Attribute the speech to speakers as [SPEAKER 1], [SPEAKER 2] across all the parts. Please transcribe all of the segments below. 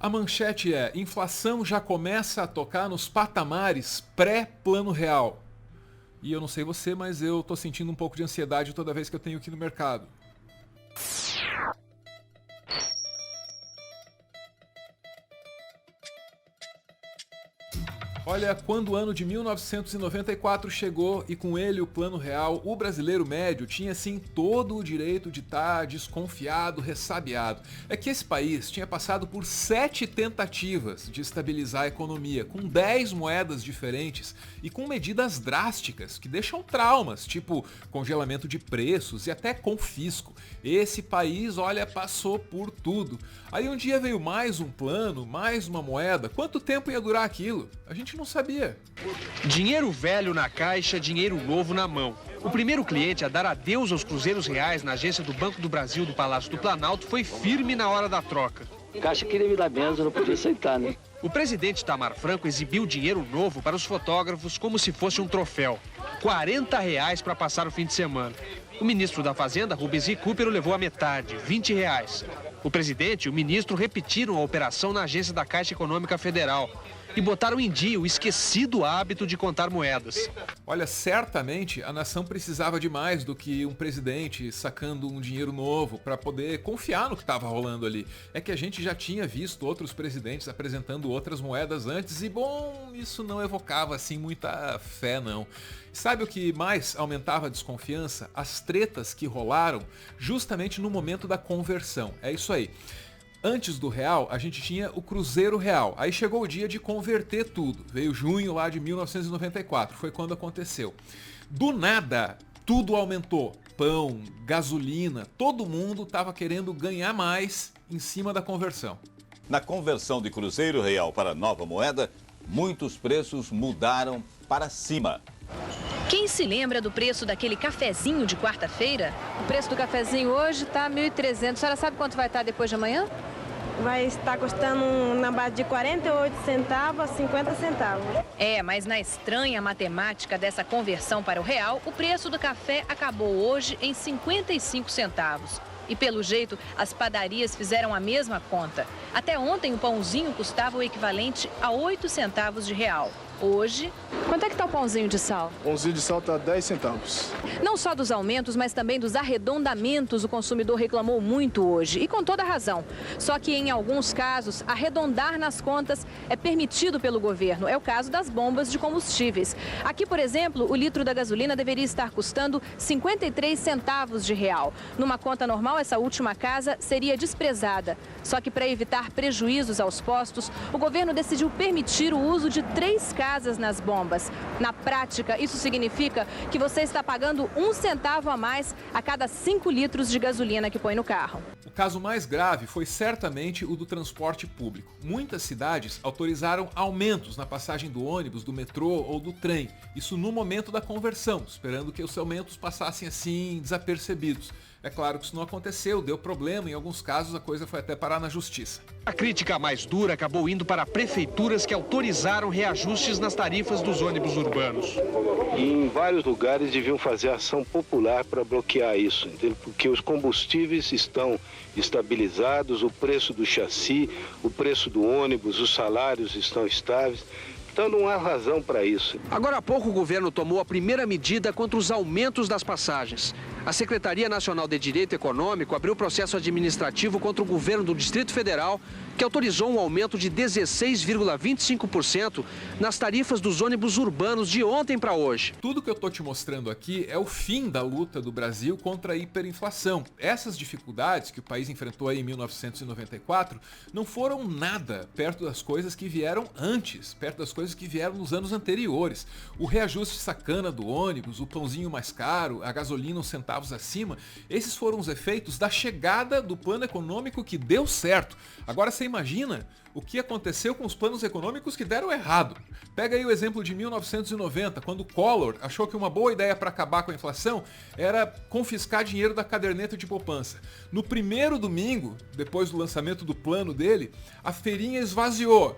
[SPEAKER 1] A manchete é: inflação já começa a tocar nos patamares pré-Plano Real. E eu não sei você, mas eu tô sentindo um pouco de ansiedade toda vez que eu tenho que ir no mercado. Olha, quando o ano de 1994 chegou e com ele o Plano Real, o brasileiro médio tinha sim todo o direito de estar desconfiado, ressabiado. É que esse país tinha passado por 7 tentativas de estabilizar a economia, com 10 moedas diferentes e com medidas drásticas que deixam traumas, tipo congelamento de preços e até confisco. Esse país, olha, passou por tudo. Aí um dia veio mais um plano, mais uma moeda. Quanto tempo ia durar aquilo? A gente não sabia.
[SPEAKER 2] Dinheiro velho na caixa, dinheiro novo na mão. O primeiro cliente a dar adeus aos cruzeiros reais na agência do Banco do Brasil do Palácio do Planalto foi firme na hora da troca.
[SPEAKER 3] A Caixa queria me dar menos, eu não podia aceitar, né?
[SPEAKER 2] O presidente Itamar Franco exibiu dinheiro novo para os fotógrafos como se fosse um troféu. R$40 para passar o fim de semana. O ministro da Fazenda, Rubens Recupero, levou a metade, R$20. O presidente e o ministro repetiram a operação na agência da Caixa Econômica Federal e botaram em dia o esquecido hábito de contar moedas.
[SPEAKER 1] Olha, certamente a nação precisava de mais do que um presidente sacando um dinheiro novo para poder confiar no que estava rolando ali. É que a gente já tinha visto outros presidentes apresentando outras moedas antes e, bom, isso não evocava assim muita fé, não. Sabe o que mais aumentava a desconfiança? As tretas que rolaram justamente no momento da conversão. É isso aí. Antes do real, a gente tinha o Cruzeiro Real. Aí chegou o dia de converter tudo. Veio junho lá de 1994, foi quando aconteceu. Do nada, tudo aumentou. Pão, gasolina, todo mundo estava querendo ganhar mais em cima da conversão.
[SPEAKER 4] Na conversão de Cruzeiro Real para nova moeda, muitos preços mudaram para cima.
[SPEAKER 5] Quem se lembra do preço daquele cafezinho de quarta-feira?
[SPEAKER 6] O preço do cafezinho hoje está 1.300. A senhora sabe quanto vai estar depois de amanhã?
[SPEAKER 7] Vai estar custando na base de 48 centavos a 50 centavos.
[SPEAKER 5] É, mas na estranha matemática dessa conversão para o real, o preço do café acabou hoje em 55 centavos. E pelo jeito, as padarias fizeram a mesma conta. Até ontem o pãozinho custava o equivalente a 8 centavos de real. Hoje...
[SPEAKER 6] Quanto é que está o pãozinho de sal?
[SPEAKER 8] O pãozinho de sal está 10 centavos.
[SPEAKER 5] Não só dos aumentos, mas também dos arredondamentos o consumidor reclamou muito hoje. E com toda razão. Só que em alguns casos, arredondar nas contas é permitido pelo governo. É o caso das bombas de combustíveis. Aqui, por exemplo, o litro da gasolina deveria estar custando 53 centavos de real. Numa conta normal, essa última casa seria desprezada. Só que para evitar prejuízos aos postos, o governo decidiu permitir o uso de 3 casas nas bombas. Na prática, isso significa que você está pagando 1 centavo a mais a cada 5 litros de gasolina que põe no carro.
[SPEAKER 1] O caso mais grave foi certamente o do transporte público. Muitas cidades autorizaram aumentos na passagem do ônibus, do metrô ou do trem. Isso no momento da conversão, esperando que os aumentos passassem assim desapercebidos. É claro que isso não aconteceu, deu problema, em alguns casos a coisa foi até parar na justiça.
[SPEAKER 2] A crítica mais dura acabou indo para prefeituras que autorizaram reajustes nas tarifas dos ônibus urbanos.
[SPEAKER 9] E em vários lugares deviam fazer ação popular para bloquear isso, entendeu? Porque os combustíveis estão estabilizados, o preço do chassi, o preço do ônibus, os salários estão estáveis. Então não há razão para isso.
[SPEAKER 2] Agora há pouco o governo tomou a primeira medida contra os aumentos das passagens. A Secretaria Nacional de Direito Econômico abriu processo administrativo contra o governo do Distrito Federal, que autorizou um aumento de 16,25% nas tarifas dos ônibus urbanos de ontem para hoje.
[SPEAKER 1] Tudo que eu estou te mostrando aqui é o fim da luta do Brasil contra a hiperinflação. Essas dificuldades que o país enfrentou aí em 1994 não foram nada perto das coisas que vieram antes, perto das coisas que vieram nos anos anteriores. O reajuste sacana do ônibus, o pãozinho mais caro, a gasolina uns centavos acima, esses foram os efeitos da chegada do plano econômico que deu certo. Agora você imagina o que aconteceu com os planos econômicos que deram errado. Pega aí o exemplo de 1990, quando Collor achou que uma boa ideia para acabar com a inflação era confiscar dinheiro da caderneta de poupança. No primeiro domingo, depois do lançamento do plano dele, a feirinha esvaziou.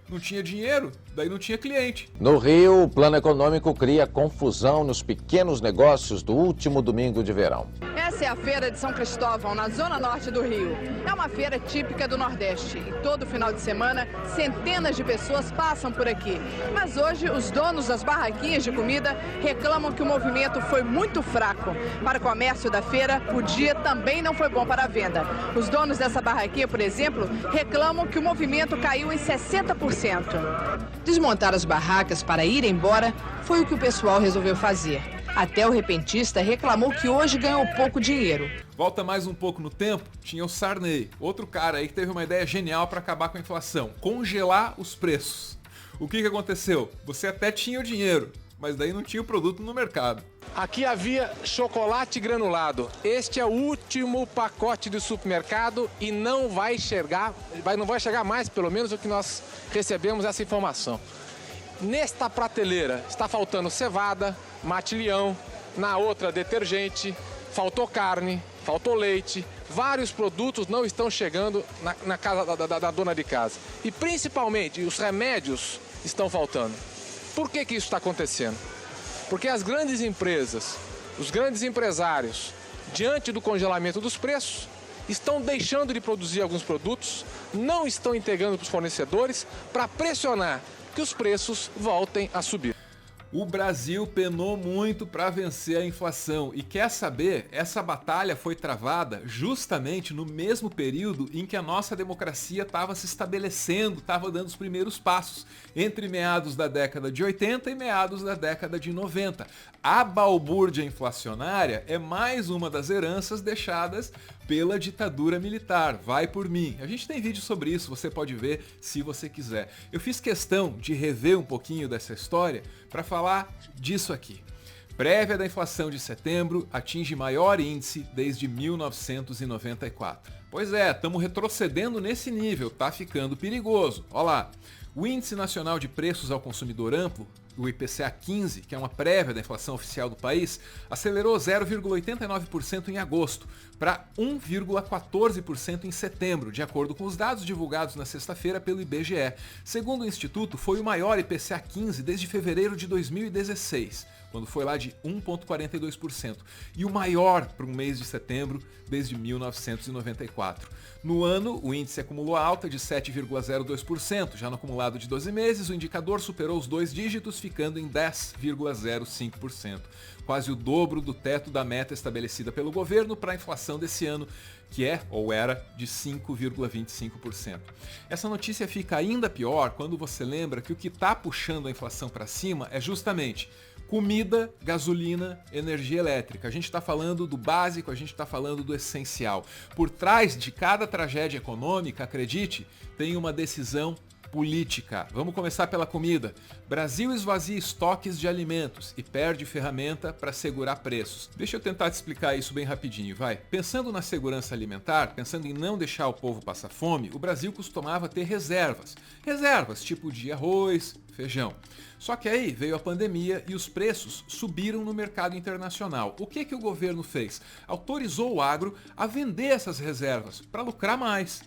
[SPEAKER 1] Não tinha dinheiro, daí não tinha cliente.
[SPEAKER 10] No Rio, o plano econômico cria confusão nos pequenos negócios do último domingo de verão.
[SPEAKER 6] É assim,
[SPEAKER 10] Essa é a Feira de São Cristóvão, na zona norte do Rio. É uma feira típica do Nordeste e todo final de semana centenas de pessoas passam por aqui. Mas hoje os donos das barraquinhas de comida reclamam que o movimento foi muito fraco. Para o comércio da feira, o dia também não foi bom para a venda. Os donos dessa barraquinha, por exemplo, reclamam que o movimento caiu em 60%. Desmontar as barracas para ir embora foi o que o pessoal resolveu fazer. Até o repentista reclamou que hoje ganhou pouco dinheiro.
[SPEAKER 1] Volta mais um pouco no tempo, tinha o Sarney, outro cara aí que teve uma ideia genial para acabar com a inflação, congelar os preços. O que aconteceu? Você até tinha o dinheiro, mas daí não tinha o produto no mercado.
[SPEAKER 11] Aqui havia chocolate granulado. Este é o último pacote do supermercado e não vai chegar mais, pelo menos o que nós recebemos essa informação. Nesta prateleira está faltando cevada, mate-leão, na outra detergente, faltou carne, faltou leite, vários produtos não estão chegando na casa da dona de casa. E principalmente os remédios estão faltando. Por que isso está acontecendo? Porque as grandes empresas, os grandes empresários, diante do congelamento dos preços, estão deixando de produzir alguns produtos, não estão entregando para os fornecedores para pressionar que os preços voltem a subir.
[SPEAKER 1] O Brasil penou muito para vencer a inflação e quer saber, essa batalha foi travada justamente no mesmo período em que a nossa democracia estava se estabelecendo, estava dando os primeiros passos, entre meados da década de 80 e meados da década de 90. A balbúrdia inflacionária é mais uma das heranças deixadas pela ditadura militar. Vai por mim. A gente tem vídeo sobre isso, você pode ver se você quiser. Eu fiz questão de rever um pouquinho dessa história para falar disso aqui. Prévia da inflação de setembro atinge maior índice desde 1994. Pois é, estamos retrocedendo nesse nível, tá ficando perigoso. Olha lá, o Índice Nacional de Preços ao Consumidor Amplo, o IPCA 15, que é uma prévia da inflação oficial do país, acelerou 0,89% em agosto para 1,14% em setembro, de acordo com os dados divulgados na sexta-feira pelo IBGE. Segundo o Instituto, foi o maior IPCA 15 desde fevereiro de 2016, quando foi lá de 1,42%, e o maior para um mês de setembro desde 1994. No ano, o índice acumulou alta de 7,02%, já no acumulado de 12 meses, o indicador superou os 2 dígitos, ficando em 10,05%, quase o dobro do teto da meta estabelecida pelo governo para a inflação desse ano, que é ou era de 5,25%. Essa notícia fica ainda pior quando você lembra que o que está puxando a inflação para cima é justamente comida, gasolina, energia elétrica. A gente está falando do básico, a gente está falando do essencial. Por trás de cada tragédia econômica, acredite, tem uma decisão política. Vamos começar pela comida. Brasil esvazia estoques de alimentos e perde ferramenta para segurar preços. Deixa eu tentar te explicar isso bem rapidinho, vai. Pensando na segurança alimentar, pensando em não deixar o povo passar fome, o Brasil costumava ter reservas. Reservas tipo de arroz, feijão. Só que aí veio a pandemia e os preços subiram no mercado internacional. O que o governo fez? Autorizou o agro a vender essas reservas para lucrar mais.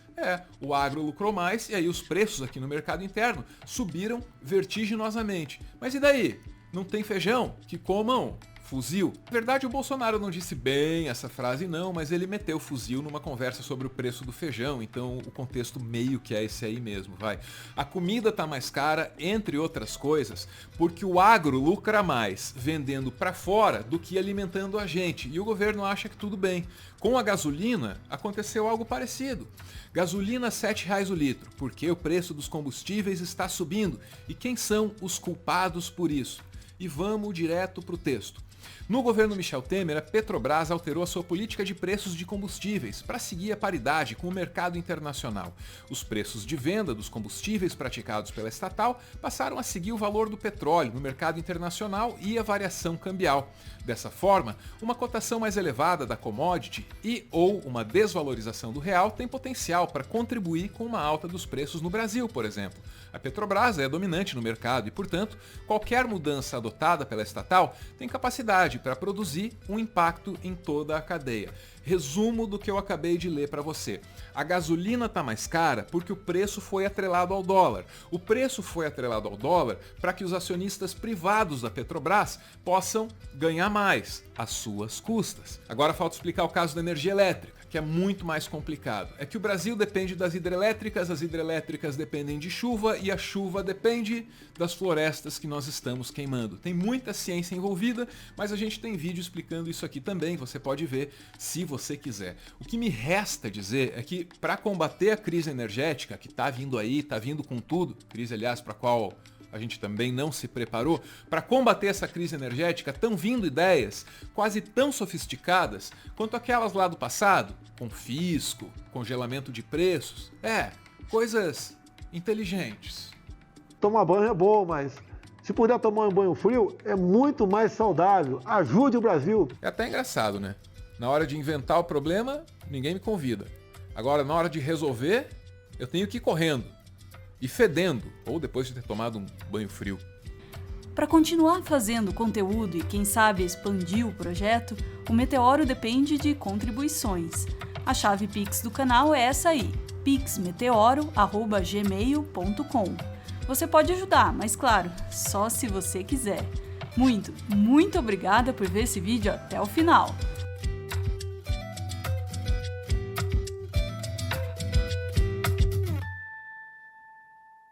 [SPEAKER 1] O agro lucrou mais e aí os preços aqui no mercado interno subiram vertiginosamente. Mas e daí? Não tem feijão? Que comam fuzil. Na verdade, o Bolsonaro não disse bem essa frase não, mas ele meteu fuzil numa conversa sobre o preço do feijão, então o contexto meio que é esse aí mesmo, vai. A comida tá mais cara, entre outras coisas, porque o agro lucra mais vendendo para fora do que alimentando a gente, e o governo acha que tudo bem. Com a gasolina, aconteceu algo parecido. Gasolina R$ 7,00 o litro, porque o preço dos combustíveis está subindo. E quem são os culpados por isso? E vamos direto pro texto. No governo Michel Temer, a Petrobras alterou a sua política de preços de combustíveis para seguir a paridade com o mercado internacional. Os preços de venda dos combustíveis praticados pela estatal passaram a seguir o valor do petróleo no mercado internacional e a variação cambial. Dessa forma, uma cotação mais elevada da commodity e ou uma desvalorização do real tem potencial para contribuir com uma alta dos preços no Brasil, por exemplo. A Petrobras é dominante no mercado e, portanto, qualquer mudança adotada pela estatal tem capacidade eletricidade para produzir um impacto em toda a cadeia. Resumo do que eu acabei de ler para você. A gasolina está mais cara porque o preço foi atrelado ao dólar. O preço foi atrelado ao dólar para que os acionistas privados da Petrobras possam ganhar mais às suas custas. Agora falta explicar o caso da energia elétrica, que é muito mais complicado. É que o Brasil depende das hidrelétricas, as hidrelétricas dependem de chuva e a chuva depende das florestas que nós estamos queimando. Tem muita ciência envolvida, mas a gente tem vídeo explicando isso aqui também, você pode ver se você quiser. O que me resta dizer é que para combater a crise energética, que está vindo aí, está vindo com tudo, crise aliás para a qual a gente também não se preparou, para combater essa crise energética estão vindo ideias quase tão sofisticadas quanto aquelas lá do passado, confisco, congelamento de preços, coisas inteligentes.
[SPEAKER 12] Tomar banho é bom, mas se puder tomar um banho frio, é muito mais saudável. Ajude o Brasil.
[SPEAKER 1] É até engraçado, né? Na hora de inventar o problema, ninguém me convida. Agora, na hora de resolver, eu tenho que ir correndo. E fedendo, ou depois de ter tomado um banho frio.
[SPEAKER 13] Para continuar fazendo conteúdo e, quem sabe, expandir o projeto, o Meteoro depende de contribuições. A chave Pix do canal é essa aí, pixmeteoro@gmail.com. Você pode ajudar, mas claro, só se você quiser. Muito obrigada por ver esse vídeo até o final.